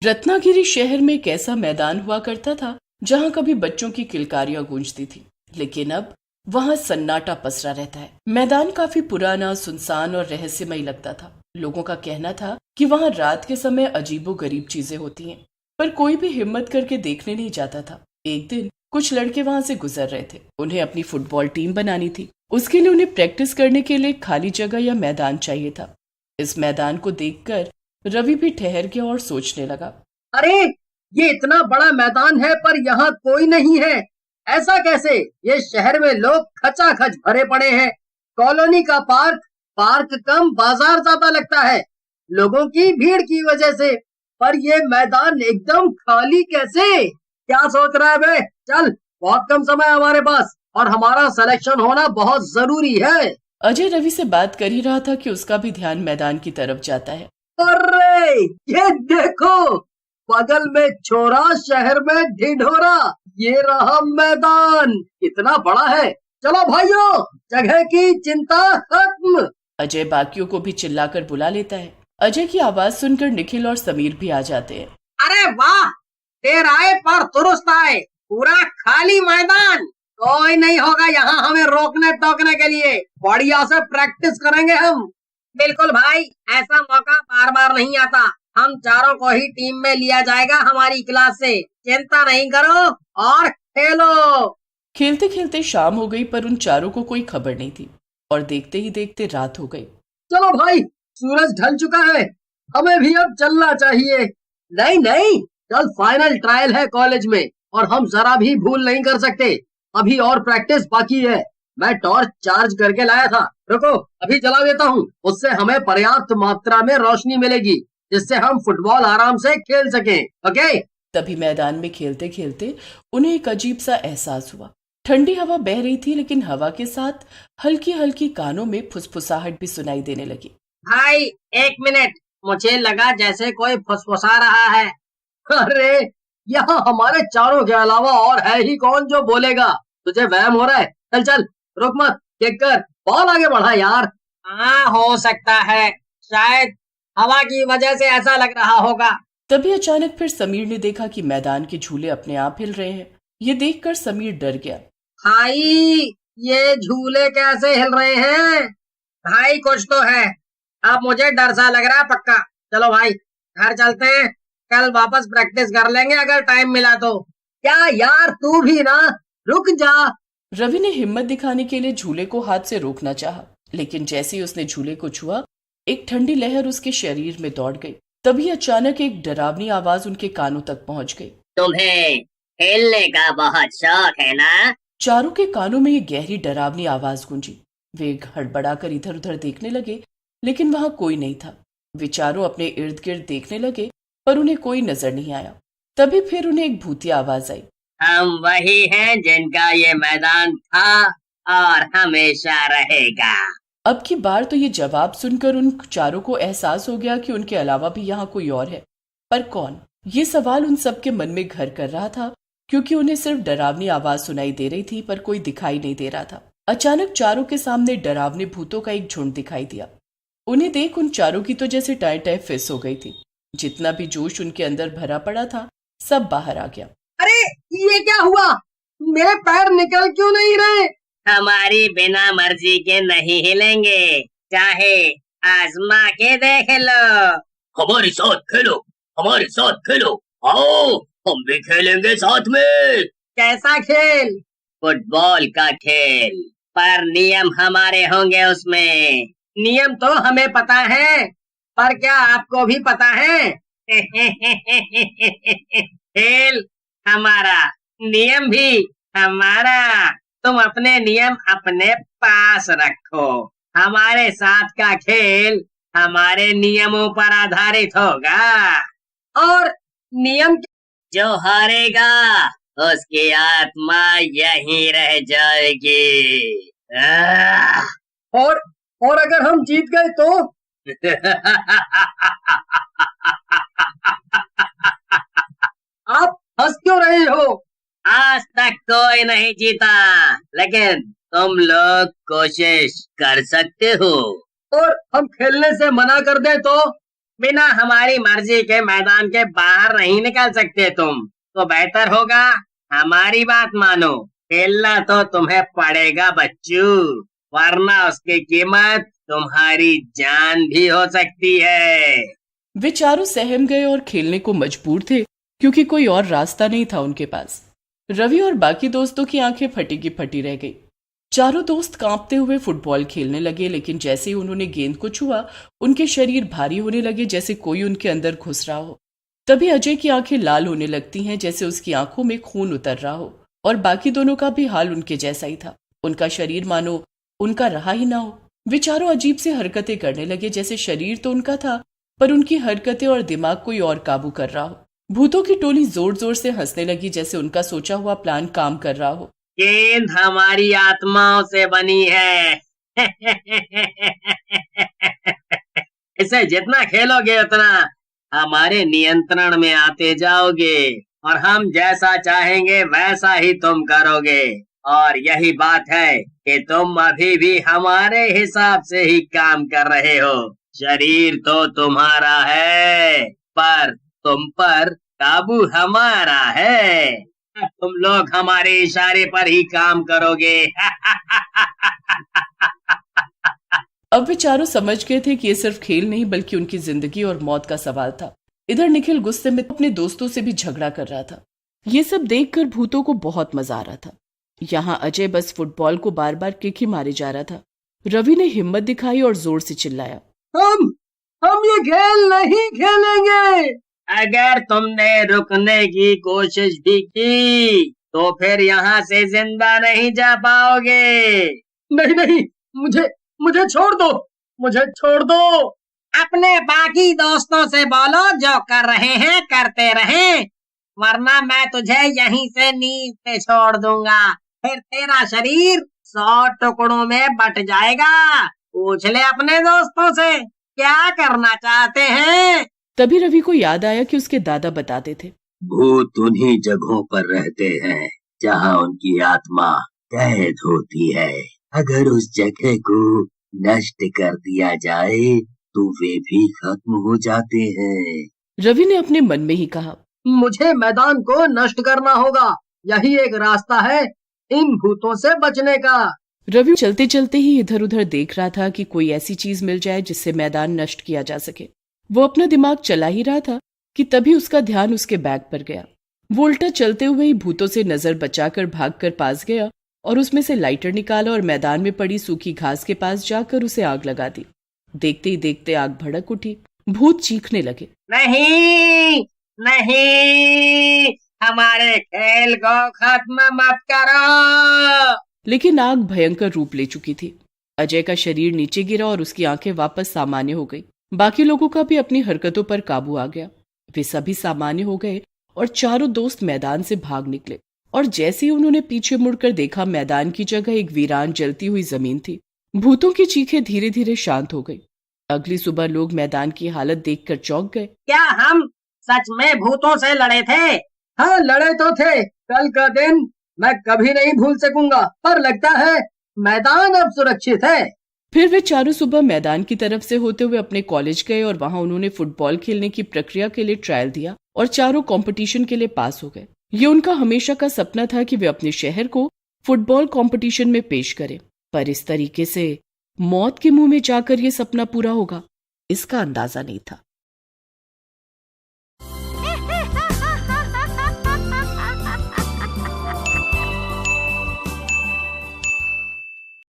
रत्नागिरी शहर में एक ऐसा मैदान हुआ करता था जहां कभी बच्चों की किलकारियां गूंजती थी, लेकिन अब वहां सन्नाटा पसरा रहता है। मैदान काफी पुराना, सुनसान और रहस्यमय लगता था। लोगों का कहना था कि वहां रात के समय अजीबोगरीब चीजें होती हैं, पर कोई भी हिम्मत करके देखने नहीं जाता था। एक दिन कुछ लड़के वहां से गुजर रहे थे। उन्हें अपनी फुटबॉल टीम बनानी थी। उसके लिए उन्हें प्रैक्टिस करने के लिए खाली जगह या मैदान चाहिए था। इस मैदान को देखकर रवि भी ठहर गया और सोचने लगा। अरे, ये इतना बड़ा मैदान है पर यहाँ कोई नहीं है। ऐसा कैसे? ये शहर में लोग खचाखच भरे पड़े हैं। कॉलोनी का पार्क पार्क कम बाजार ज्यादा लगता है, लोगों की भीड़ की वजह से। पर ये मैदान एकदम खाली कैसे? क्या सोच रहा है बे? चल, बहुत कम समय है हमारे पास और हमारा सिलेक्शन होना बहुत जरूरी है। अजय रवि से बात कर ही रहा था कि उसका भी ध्यान मैदान की तरफ जाता है। अरे, ये देखो, बगल में छोरा, शहर में ढिढोरा। ये रहा मैदान, कितना बड़ा है। चलो भाइयों, जगह की चिंता खत्म। अजय बाकियों को भी चिल्लाकर बुला लेता है। अजय की आवाज सुनकर निखिल और समीर भी आ जाते हैं। अरे वाह, देर आए पर दुरुस्त आए। पूरा खाली मैदान, कोई नहीं होगा यहाँ हमें रोकने टोकने के लिए। बढ़िया से प्रैक्टिस करेंगे हम। बिल्कुल भाई, ऐसा मौका बार बार नहीं आता। हम चारों को ही टीम में लिया जाएगा हमारी क्लास से। चिंता नहीं करो और खेलो। खेलते खेलते शाम हो गई, पर उन चारों को कोई खबर नहीं थी और देखते ही देखते रात हो गई। चलो भाई, सूरज ढल चुका है, हमें भी अब चलना चाहिए। नहीं नहीं, कल फाइनल ट्रायल है कॉलेज में और हम जरा भी भूल नहीं कर सकते। अभी और प्रैक्टिस बाकी है। मैं टॉर्च चार्ज करके लाया था, रुको अभी जला देता हूँ। उससे हमें पर्याप्त मात्रा में रोशनी मिलेगी, जिससे हम फुटबॉल आराम से खेल सकें। ओके? तभी मैदान में खेलते खेलते उन्हें एक अजीब सा एहसास हुआ। ठंडी हवा बह रही थी, लेकिन हवा के साथ हल्की हल्की कानों में फुसफुसाहट भी सुनाई देने लगी। भाई एक मिनट, मुझे लगा जैसे कोई फुसफुसा रहा है। अरे, यहाँ हमारे चारों के अलावा और है ही कौन जो बोलेगा? तुझे वहम हो रहा है? चल चल, रुक मत, चेक कर, बॉल आगे बढ़ा यार। हाँ, हो सकता है, शायद हवा की वजह से ऐसा लग रहा होगा। तभी अचानक फिर समीर ने देखा कि मैदान के झूले अपने आप हिल रहे हैं। ये देखकर समीर डर गया। भाई, ये झूले कैसे हिल रहे हैं? भाई कुछ तो है, अब मुझे डर सा लग रहा है पक्का। चलो भाई, घर चलते हैं, कल वापस प्रैक्टिस कर लेंगे अगर टाइम मिला तो। क्या यार, तू भी ना, रुक जा। रवि ने हिम्मत दिखाने के लिए झूले को हाथ से रोकना चाहा, लेकिन जैसे ही उसने झूले को छुआ, एक ठंडी लहर उसके शरीर में दौड़ गई। तभी अचानक एक डरावनी आवाज उनके कानों तक पहुंच गई। तुम्हें खेलने का बहुत शौक है ना? चारों के कानों में ये गहरी डरावनी आवाज गूंजी। वे हड़बड़ाकर इधर उधर देखने लगे, लेकिन वहां कोई नहीं था। वे चारों अपने इर्द गिर्द देखने लगे, पर उन्हें कोई नजर नहीं आया। तभी फिर उन्हें एक भूतिया आवाज आई। हम वही हैं जिनका ये मैदान था और हमेशा रहेगा। अब की बार तो ये जवाब सुनकर उन चारों को एहसास हो गया कि उनके अलावा भी यहाँ कोई और है। पर कौन? ये सवाल उन सबके मन में घर कर रहा था, क्योंकि उन्हें सिर्फ डरावनी आवाज सुनाई दे रही थी, पर कोई दिखाई नहीं दे रहा था। अचानक चारों के सामने डरावने भूतों का एक झुंड दिखाई दिया। उन्हें देख उन चारों की तो जैसे टाई टाई फिस हो गई थी। जितना भी जोश उनके अंदर भरा पड़ा था, सब बाहर आ गया। अरे, ये क्या हुआ? मेरे पैर निकल क्यों नहीं रहे? हमारी बिना मर्जी के नहीं हिलेंगे, चाहे आजमा के देख लो। हमारे साथ खेलो, हमारे साथ खेलो, आओ हम भी खेलेंगे साथ में। कैसा खेल? फुटबॉल का खेल, पर नियम हमारे होंगे उसमें। नियम तो हमें पता है, पर क्या आपको भी पता है? खेल हमारा, नियम भी हमारा। तुम अपने नियम अपने पास रखो। हमारे साथ का खेल हमारे नियमों पर आधारित होगा। और नियम? जो हारेगा उसकी आत्मा यहीं रह जाएगी। और अगर हम जीत गए तो? आप हंस क्यों रहे हो? आज तक कोई नहीं जीता, लेकिन तुम लोग कोशिश कर सकते हो। और हम खेलने से मना कर दे तो? बिना हमारी मर्जी के मैदान के बाहर नहीं निकल सकते तुम। तो बेहतर होगा हमारी बात मानो। खेलना तो तुम्हें पड़ेगा बच्चू, वरना उसकी कीमत तुम्हारी जान भी हो सकती है। वे चारों सहम गए और खेलने को मजबूर थे क्योंकि कोई और रास्ता नहीं था उनके पास। रवि और बाकी दोस्तों की आंखें फटी की फटी रह गई। चारों दोस्त कांपते हुए फुटबॉल खेलने लगे, लेकिन जैसे ही उन्होंने गेंद को छुआ उनके शरीर भारी होने लगे, जैसे कोई उनके अंदर घुस रहा हो। तभी अजय की आंखें लाल होने लगती हैं, जैसे उसकी आंखों में खून उतर रहा हो। और बाकी दोनों का भी हाल उनके जैसा ही था। उनका शरीर मानो उनका रहा ही ना हो। वे चारों अजीब से हरकतें करने लगे, जैसे शरीर तो उनका था पर उनकी हरकतें और दिमाग कोई और काबू कर रहा हो। भूतों की टोली जोर जोर से हंसने लगी, जैसे उनका सोचा हुआ प्लान काम कर रहा हो। गेंद हमारी आत्माओं से बनी है। इसे जितना खेलोगे उतना हमारे नियंत्रण में आते जाओगे और हम जैसा चाहेंगे वैसा ही तुम करोगे। और यही बात है कि तुम अभी भी हमारे हिसाब से ही काम कर रहे हो। शरीर तो तुम्हारा है पर तुम पर काबू हमारा है। अब तुम लोग हमारे इशारे पर ही काम करोगे। अब वे चारों समझ गए थे कि ये सिर्फ खेल नहीं बल्कि उनकी जिंदगी और मौत का सवाल था। इधर निखिल गुस्से में अपने दोस्तों से भी झगड़ा कर रहा था। ये सब देखकर भूतों को बहुत मजा आ रहा था। यहाँ अजय बस फुटबॉल को बार बार किक ही मारे जा रहा था। रवि ने हिम्मत दिखाई और जोर से चिल्लाया, हम ये खेल नहीं खेलेंगे। अगर तुमने रुकने की कोशिश भी की तो फिर यहाँ से जिंदा नहीं जा पाओगे। नहीं, मुझे छोड़ दो, मुझे छोड़ दो। अपने बाकी दोस्तों से बोलो जो कर रहे हैं करते रहें, वरना मैं तुझे यहीं से नीचे छोड़ दूंगा। फिर तेरा शरीर 100 टुकड़ों में बट जाएगा। पूछ ले अपने दोस्तों से क्या करना चाहते हैं। तभी रवि को याद आया कि उसके दादा बताते थे, भूत उन्हीं जगहों पर रहते हैं जहाँ उनकी आत्मा कैद होती है। अगर उस जगह को नष्ट कर दिया जाए तो वे भी खत्म हो जाते हैं। रवि ने अपने मन में ही कहा, मुझे मैदान को नष्ट करना होगा। यही एक रास्ता है इन भूतों से बचने का। रवि चलते चलते ही इधर उधर देख रहा था कि कोई ऐसी चीज मिल जाए जिससे मैदान नष्ट किया जा सके। वो अपना दिमाग चला ही रहा था कि तभी उसका ध्यान उसके बैग पर गया। वो उल्टा चलते हुए ही भूतों से नजर बचाकर भागकर पास गया और उसमें से लाइटर निकाला और मैदान में पड़ी सूखी घास के पास जाकर उसे आग लगा दी। देखते ही देखते आग भड़क उठी। भूत चीखने लगे, नहीं, हमारे खेल को खत्म मत करो। लेकिन आग भयंकर रूप ले चुकी थी। अजय का शरीर नीचे गिरा और उसकी आंखें वापस सामान्य हो गई। बाकी लोगों का भी अपनी हरकतों पर काबू आ गया। वे सभी सामान्य हो गए और चारों दोस्त मैदान से भाग निकले। और जैसे ही उन्होंने पीछे मुड़कर देखा, मैदान की जगह एक वीरान जलती हुई जमीन थी। भूतों की चीखें धीरे धीरे शांत हो गई। अगली सुबह लोग मैदान की हालत देखकर चौंक गए। क्या हम सच में भूतों से लड़े थे? हाँ, लड़े तो थे। कल का दिन मैं कभी नहीं भूल सकूंगा। पर लगता है मैदान अब सुरक्षित है। फिर वे चारों सुबह मैदान की तरफ से होते हुए अपने कॉलेज गए और वहां उन्होंने फुटबॉल खेलने की प्रक्रिया के लिए ट्रायल दिया और चारों कंपटीशन के लिए पास हो गए। ये उनका हमेशा का सपना था कि वे अपने शहर को फुटबॉल कंपटीशन में पेश करें, पर इस तरीके से मौत के मुंह में जाकर ये सपना पूरा होगा इसका अंदाजा नहीं था।